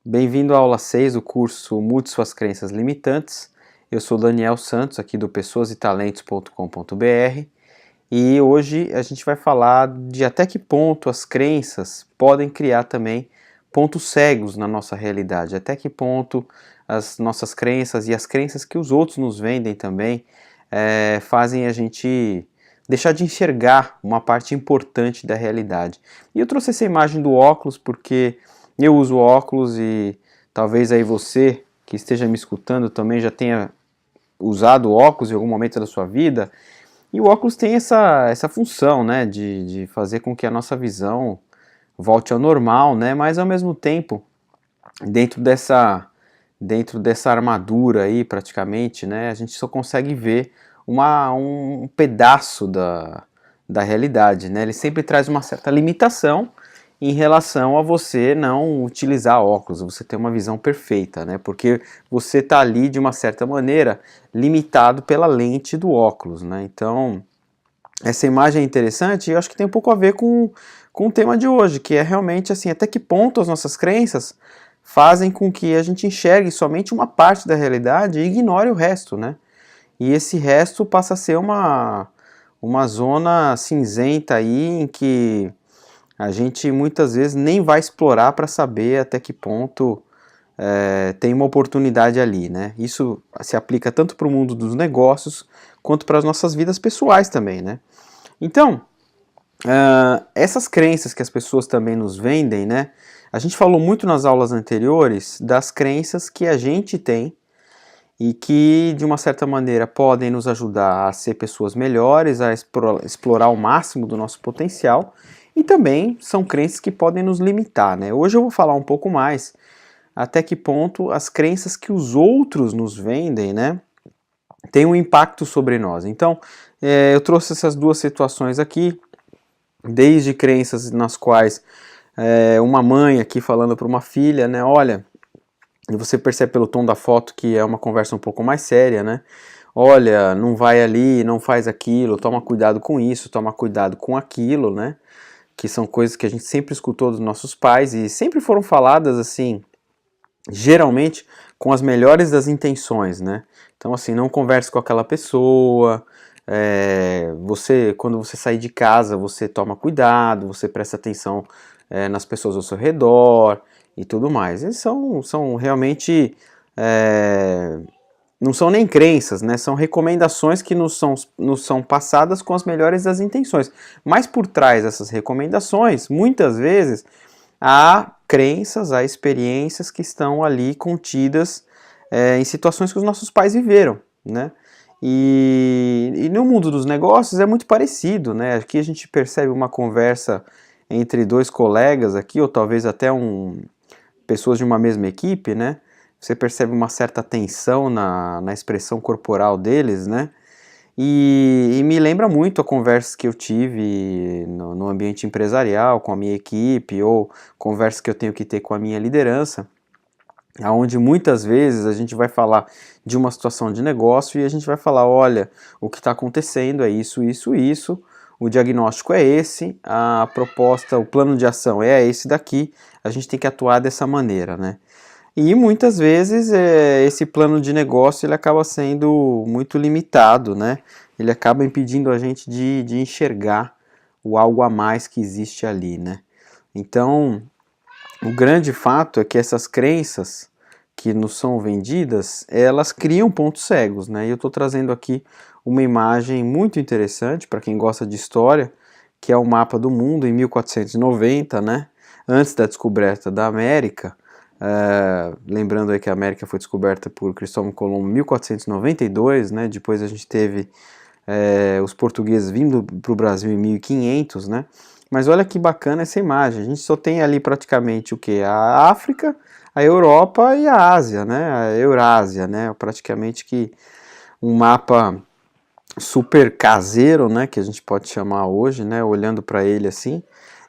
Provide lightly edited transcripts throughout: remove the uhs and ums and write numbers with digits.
Bem-vindo à aula 6 do curso Mude Suas Crenças Limitantes. Eu sou Daniel Santos, aqui do pessoasetalentos.com.br, e hoje a gente vai falar de até que ponto as crenças podem criar também pontos cegos na nossa realidade, até que ponto as nossas crenças e as crenças que os outros nos vendem também fazem a gente deixar de enxergar uma parte importante da realidade. E eu trouxe essa imagem do óculos porque eu uso óculos e talvez aí você que esteja me escutando também já tenha usado óculos em algum momento da sua vida. E o óculos tem essa função, né, de fazer com que a nossa visão volte ao normal, né, mas ao mesmo tempo, dentro dessa armadura aí praticamente, né, a gente só consegue ver um pedaço da realidade, né, ele sempre traz uma certa limitação em relação a você não utilizar óculos, você ter uma visão perfeita, né? Porque você está ali de uma certa maneira limitado pela lente do óculos, né? Então, essa imagem é interessante e eu acho que tem um pouco a ver com o tema de hoje, que é realmente assim, até que ponto as nossas crenças fazem com que a gente enxergue somente uma parte da realidade e ignore o resto, né? E esse resto passa a ser uma zona cinzenta aí em que a gente muitas vezes nem vai explorar para saber até que ponto tem uma oportunidade ali, né? Isso se aplica tanto para o mundo dos negócios quanto para as nossas vidas pessoais também, né? Então, essas crenças que as pessoas também nos vendem, né? A gente falou muito nas aulas anteriores das crenças que a gente tem e que, de uma certa maneira, podem nos ajudar a ser pessoas melhores, a explorar o máximo do nosso potencial, e também são crenças que podem nos limitar, né? Hoje eu vou falar um pouco mais até que ponto as crenças que os outros nos vendem, né, têm um impacto sobre nós. Então, eu trouxe essas duas situações aqui, desde crenças nas quais uma mãe aqui falando para uma filha, né, olha, e você percebe pelo tom da foto que é uma conversa um pouco mais séria, né? Olha, não vai ali, não faz aquilo, toma cuidado com isso, toma cuidado com aquilo, né? Que são coisas que a gente sempre escutou dos nossos pais e sempre foram faladas assim, geralmente com as melhores das intenções, né? Então assim, não converse com aquela pessoa, quando você sair de casa, você toma cuidado, você presta atenção nas pessoas ao seu redor e tudo mais. E são realmente não são nem crenças, né? São recomendações que nos são passadas com as melhores das intenções. Mas por trás dessas recomendações, muitas vezes, há crenças, há experiências que estão ali contidas em situações que os nossos pais viveram, né? E no mundo dos negócios é muito parecido, né? Aqui a gente percebe uma conversa entre dois colegas aqui, ou talvez até pessoas de uma mesma equipe, né? Você percebe uma certa tensão na expressão corporal deles, né? E me lembra muito a conversa que eu tive no ambiente empresarial, com a minha equipe, ou conversa que eu tenho que ter com a minha liderança, onde muitas vezes a gente vai falar de uma situação de negócio e a gente vai falar, olha, o que está acontecendo é isso, isso, isso, o diagnóstico é esse, a proposta, o plano de ação é esse daqui, a gente tem que atuar dessa maneira, né? E muitas vezes esse plano de negócio ele acaba sendo muito limitado, né? Ele acaba impedindo a gente de enxergar o algo a mais que existe ali, né? Então, o grande fato é que essas crenças que nos são vendidas, elas criam pontos cegos, né? E eu estou trazendo aqui uma imagem muito interessante para quem gosta de história, que é o mapa do mundo em 1490, né? Antes da descoberta da América. Lembrando aí que a América foi descoberta por Cristóvão Colombo em 1492, né? Depois a gente teve os portugueses vindo para o Brasil em 1500, né? Mas olha que bacana essa imagem, a gente só tem ali praticamente o que? A África, a Europa e a Ásia, né? A Eurásia, né? Praticamente que um mapa super caseiro, né? Que a gente pode chamar hoje, né? Olhando para ele assim,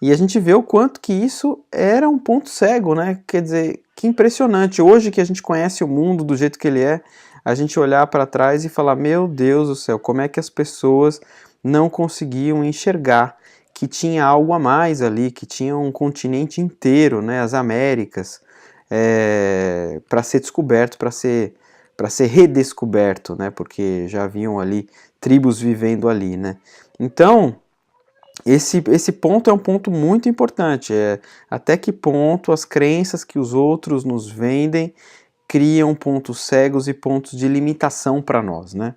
e a gente vê o quanto que isso era um ponto cego, né? Quer dizer, que impressionante. Hoje que a gente conhece o mundo do jeito que ele é, a gente olhar para trás e falar, meu Deus do céu, como é que as pessoas não conseguiam enxergar que tinha algo a mais ali, que tinha um continente inteiro, né? As Américas, para ser descoberto, para ser redescoberto, né? Porque já haviam ali tribos vivendo ali, né? Então, esse ponto é um ponto muito importante, até que ponto as crenças que os outros nos vendem criam pontos cegos e pontos de limitação para nós, né?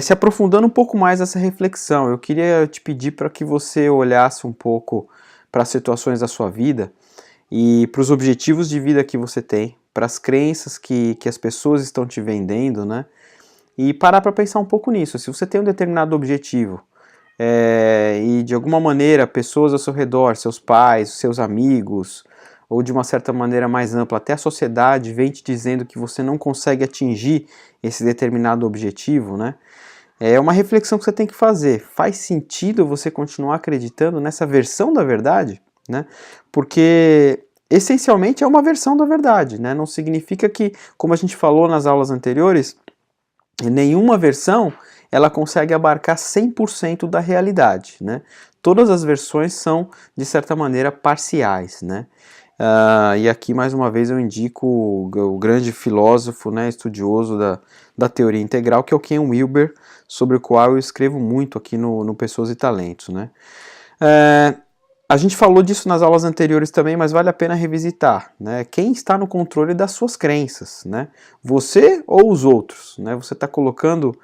Se aprofundando um pouco mais nessa reflexão, eu queria te pedir para que você olhasse um pouco para as situações da sua vida e para os objetivos de vida que você tem, para as crenças que as pessoas estão te vendendo, né? E parar para pensar um pouco nisso. Se você tem um determinado objetivo e de alguma maneira pessoas ao seu redor, seus pais, seus amigos, ou de uma certa maneira mais ampla, até a sociedade vem te dizendo que você não consegue atingir esse determinado objetivo, né? É uma reflexão que você tem que fazer. Faz sentido você continuar acreditando nessa versão da verdade, né? Porque essencialmente é uma versão da verdade, né? Não significa que, como a gente falou nas aulas anteriores, nenhuma versão ela consegue abarcar 100% da realidade, né? Todas as versões são, de certa maneira, parciais, né? E aqui, mais uma vez, eu indico o grande filósofo, né, estudioso da teoria integral, que é o Ken Wilber, sobre o qual eu escrevo muito aqui no Pessoas e Talentos, né? A gente falou disso nas aulas anteriores também, mas vale a pena revisitar, né? Quem está no controle das suas crenças, né? Você ou os outros, né? Você está colocando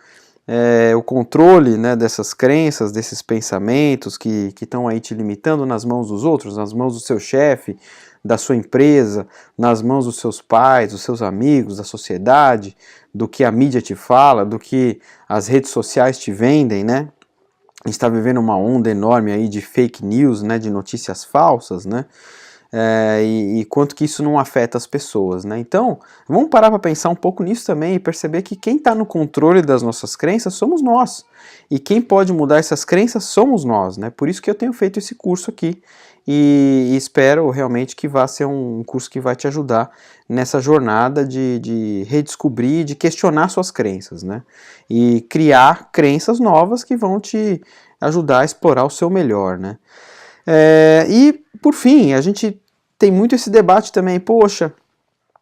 o controle, né, dessas crenças, desses pensamentos que estão aí te limitando nas mãos dos outros, nas mãos do seu chefe, da sua empresa, nas mãos dos seus pais, dos seus amigos, da sociedade, do que a mídia te fala, do que as redes sociais te vendem, né? A gente está vivendo uma onda enorme aí de fake news, né, de notícias falsas, né? E quanto que isso não afeta as pessoas, né? Então, vamos parar para pensar um pouco nisso também e perceber que quem está no controle das nossas crenças somos nós. E quem pode mudar essas crenças somos nós, né? Por isso que eu tenho feito esse curso aqui e espero realmente que vá ser um curso que vai te ajudar nessa jornada de redescobrir, de questionar suas crenças, né? E criar crenças novas que vão te ajudar a explorar o seu melhor, né? E, por fim, a gente tem muito esse debate também, poxa,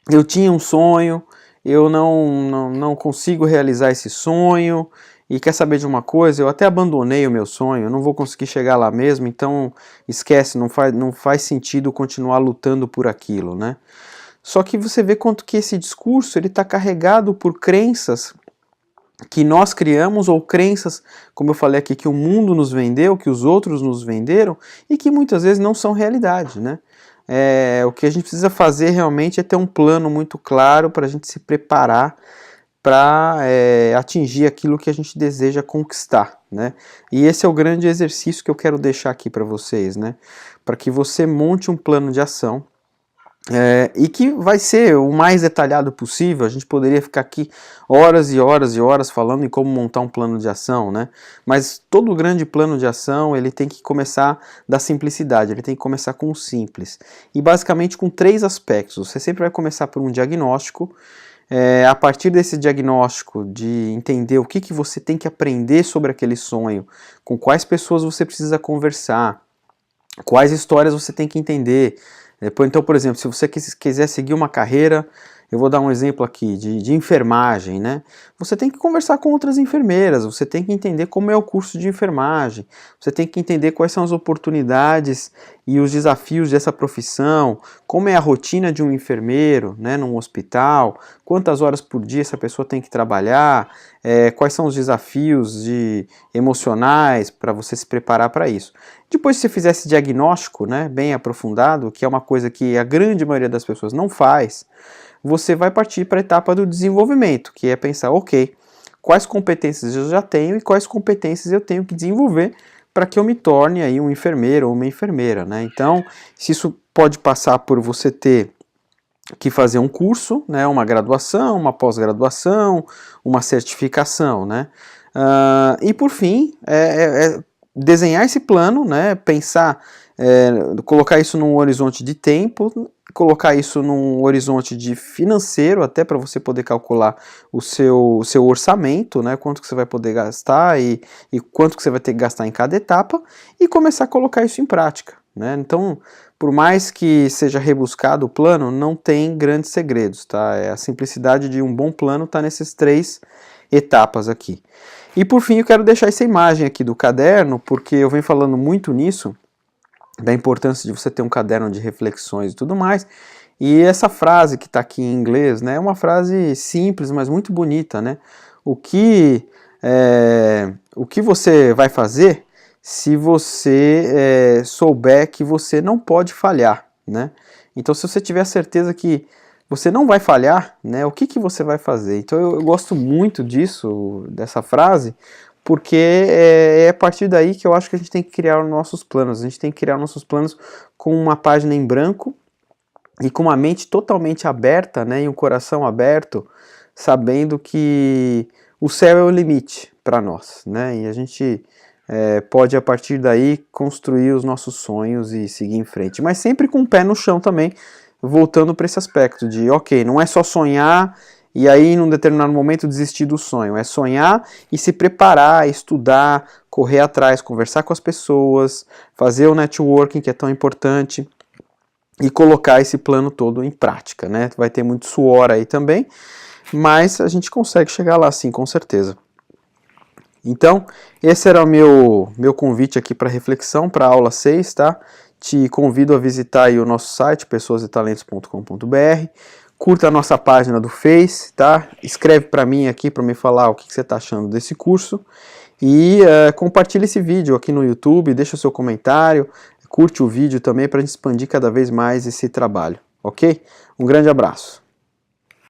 eu tinha um sonho, eu não consigo realizar esse sonho, e quer saber de uma coisa, eu até abandonei o meu sonho, eu não vou conseguir chegar lá mesmo, então esquece, não faz sentido continuar lutando por aquilo, né? Só que você vê quanto que esse discurso ele está carregado por crenças que nós criamos, ou crenças, como eu falei aqui, que o mundo nos vendeu, que os outros nos venderam, e que muitas vezes não são realidade, né? O que a gente precisa fazer realmente é ter um plano muito claro para a gente se preparar para atingir aquilo que a gente deseja conquistar, né? E esse é o grande exercício que eu quero deixar aqui para vocês, né? Para que você monte um plano de ação, e que vai ser o mais detalhado possível. A gente poderia ficar aqui horas e horas e horas falando em como montar um plano de ação, né? Mas todo grande plano de ação, ele tem que começar da simplicidade, ele tem que começar com o simples. E basicamente com 3 aspectos. Você sempre vai começar por um diagnóstico, a partir desse diagnóstico, de entender o que você tem que aprender sobre aquele sonho, com quais pessoas você precisa conversar, quais histórias você tem que entender. Então, por exemplo, se você quiser seguir uma carreira, eu vou dar um exemplo aqui de enfermagem, né? Você tem que conversar com outras enfermeiras, você tem que entender como é o curso de enfermagem, você tem que entender quais são as oportunidades e os desafios dessa profissão, como é a rotina de um enfermeiro, né, num hospital, quantas horas por dia essa pessoa tem que trabalhar, quais são os desafios emocionais para você se preparar para isso. Depois que você fizer esse diagnóstico, né, bem aprofundado, que é uma coisa que a grande maioria das pessoas não faz, você vai partir para a etapa do desenvolvimento, que é pensar, ok, quais competências eu já tenho e quais competências eu tenho que desenvolver para que eu me torne aí um enfermeiro ou uma enfermeira, né? Então, se isso pode passar por você ter que fazer um curso, né, uma graduação, uma pós-graduação, uma certificação, né? E por fim, desenhar esse plano, né, pensar, colocar isso num horizonte de tempo, colocar isso num horizonte de financeiro, até para você poder calcular o seu orçamento, né, quanto que você vai poder gastar e quanto que você vai ter que gastar em cada etapa, e começar a colocar isso em prática, né? Então, por mais que seja rebuscado o plano, não tem grandes segredos, tá? A simplicidade de um bom plano está nessas 3 etapas aqui. E por fim eu quero deixar essa imagem aqui do caderno, porque eu venho falando muito nisso, da importância de você ter um caderno de reflexões e tudo mais. E essa frase que está aqui em inglês, né, é uma frase simples, mas muito bonita, né? O que você vai fazer se você souber que você não pode falhar, né? Então, se você tiver certeza que você não vai falhar, né, o que você vai fazer? Então, eu gosto muito disso, dessa frase, porque é a partir daí que eu acho que a gente tem que criar os nossos planos. A gente tem que criar nossos planos com uma página em branco e com uma mente totalmente aberta, né, e um coração aberto, sabendo que o céu é o limite para nós, né, e a gente pode a partir daí construir os nossos sonhos e seguir em frente, mas sempre com o pé no chão também, voltando para esse aspecto de, ok, não é só sonhar e aí num determinado momento desistir do sonho, é sonhar e se preparar, estudar, correr atrás, conversar com as pessoas, fazer o networking que é tão importante e colocar esse plano todo em prática, né? Vai ter muito suor aí também, mas a gente consegue chegar lá sim, com certeza. Então, esse era o meu convite aqui para reflexão, para a aula 6, tá? Te convido a visitar aí o nosso site, pessoasetalentos.com.br, curta a nossa página do Face, tá? Escreve para mim aqui para me falar o que você está achando desse curso e compartilhe esse vídeo aqui no YouTube, deixa o seu comentário, curte o vídeo também para a gente expandir cada vez mais esse trabalho, ok? Um grande abraço.